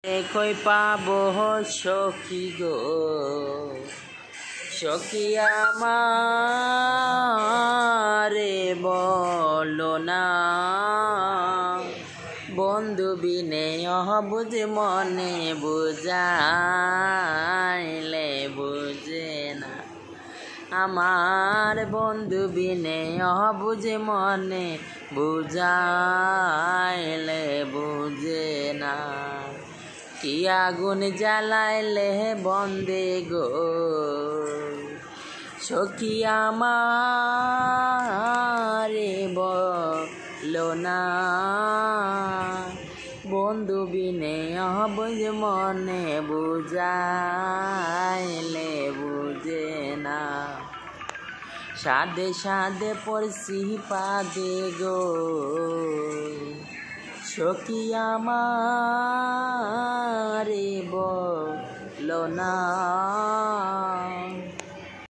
কই পাবো সখী গো, সখী আমারে বলো না, বন্ধু বিনে অবুঝ মনে বুঝাইলে বুঝে না। আমার বন্ধু বিনে অবুঝ মনে বুঝাইলে বুঝে না। কি আগুন জ্বালাইলে বন্দে গো, সখী আমারে বলো না, বন্ধু বিনে অবুঝ মনে বুঝাইলে বুঝে না। সাধে সাধে পড়ছি পাদে গো, সখী আমারে বলো না।